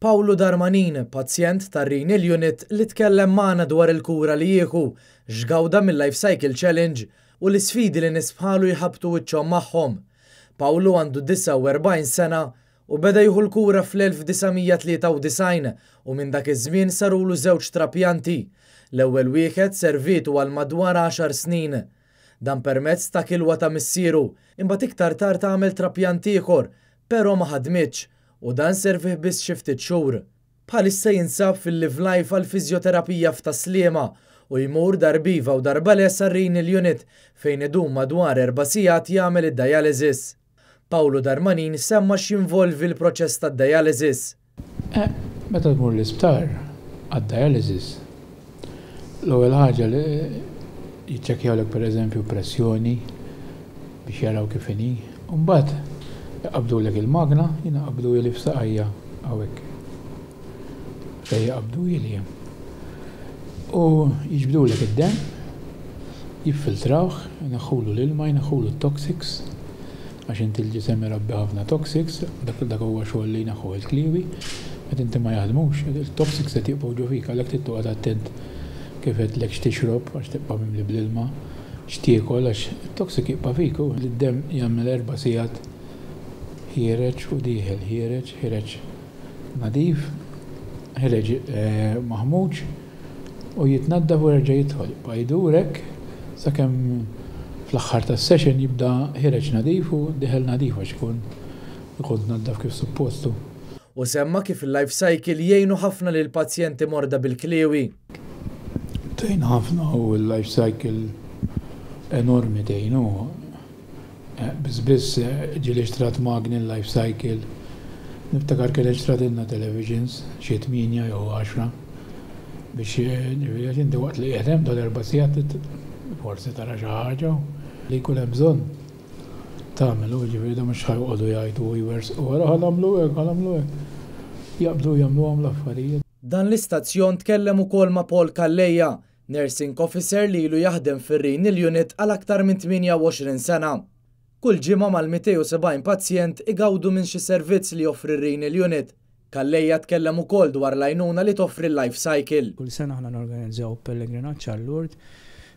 Paolo Darmanin, pazjent tar-Renal Unit li tkellem magħna dwar il-kura li jieħu, x'gawda mill-Life Cycle Challenge u l-isfidi li nies bħalu jħabbtu wiċċhom magħhom. Paolo għandu 49 sena u beda jieħu l-kura fl-1993 u minn dak iż-żmien sarulu żewġ trapjanti. L-ewwel wieħed servitu għal madwar 10 snin. Dan permezz ta' kilwa ta' missieru, imbagħad iktar tard għamel trapjant ieħor, però ma ħadmitx u dan servih biss xi ftit xhur. Bħalissa jinsab fil-Live Life għal fiżjoterapija f'Taslima u jmur darbiva u darba lesa Renal Unit fejn idum madwar 4 sigħat jagħmel id-dialysis. Paolo Darmanin semma x'jinvolvi l-proċess tad-dialysis. Meta tmur l-isptar għad-dialysis, l-ewwel ħaġa li jiċċekkjawlek pereżempju pressjoni biex jaraw kif inhi, u mbagħad jaqbdulek il-magna, jinaqbdu li f'saqajja hawnhekk. Fejn jaqbdu li. U jiġbdulek id-dem, jiffiltrawh, jnaħħulu l-ilma, jnaħħulu t-toxics, għax inti l-ġisem irabbi ħafna toxics, dak huwa xogħol li jnaħħu l-kliwi, qed inti ma jaħdmux, il-toxics qed jibqgħu ġo fik, għalhekk trid toqgħod attent kif qedlek x'tixrob għax tibqa' mimli bl-ilma, x'tiekol għax it-toxic jibqa' fik u l-dem jagħmel 4 sigħat ħireġ u dieħel, ħireġ nadif, ħireġ maħmuġ u jitnaddaf u jerġa' jidħol. Bajdurek sakemm fl-aħħar tas-session jibda ħireġ nadif u dieħel nadif għax ikun tnaddaf kif suppostu. U semma kif il-Life Cycle jgħinu ħafna lil pazjenti morda bil-kliewi. Tgħin ħafna u l-Life Cycle enormi tgħinu. Biss ġili xtrat magni l-Life Cycle. Niftakar kelli xtratilna televisions, xi 8 jew 10 biex inti waqt li qiegħed dal-4 sigħat forsi tara xi ħaġa li jkun hemm bżonn tagħmel u ġifieri da mhux ħajqogħdu jgħidu viewers wara ħanagħmlu hekk. Jaqbdu jagħmluhom l-affarijiet. Dan l-istazzjon tkellem ukoll ma' Paul Kalleja, nursing officer li ilu jaħdem fir-Renal Unit għal aktar minn 28 sena. Kull ġimgħa mal-270 pazjent igawdu minn xi servizz li joffri r-Renal Unit. Kalleja tkellem ukoll dwar l-għajnuna li toffri l-Life Cycle. Kull sena aħna norganizzaw pellegrinaġġ għall-Lurd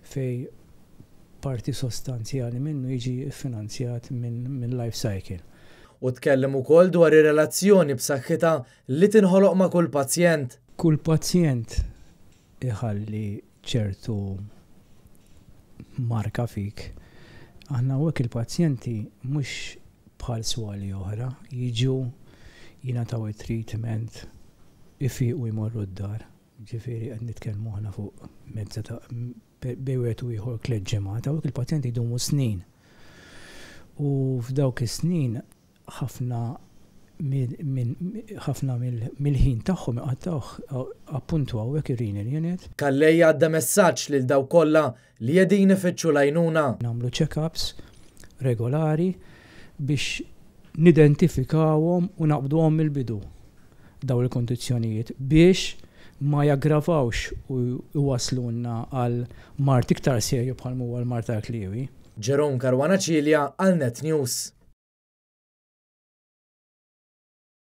fej parti sostanzjali minnu jiġi finanzjat minn Life Cycle. U tkellem ukoll dwar ir-relazzjoni b'saħħitha li tinħoloq ma' kull pazjent. Kull pazjent iħalli ċertu marka fik. Aħna hekk il-pazjenti mhux bħal swali oħra jiġu jingħataw it-treatment ifiqu jmorru d-dar. Ġifieri qed nitkellmu aħna fuq mezza ta' bejwet u ieħor 3 ġimgħat, hekk il-pazjenti jdumu snin. U f'dawk is-snin ħafna mill-ħin tagħhom iqattawh appuntu hawnhekk ir-Renal Unit. Kalleja għadda messaġġ lil dawk kollha li qegħdin ifittxu l-għajnuna. Nagħmlu check-ups regolari biex nidentifikawhom u naqbduhom mill-bidu daw il-kondizzjonijiet biex ma jaggravawx u waslunna għal mart iktar serju bħal huwa l-mart tal-kliewi. Jerome Caruana Cilja għal Net News.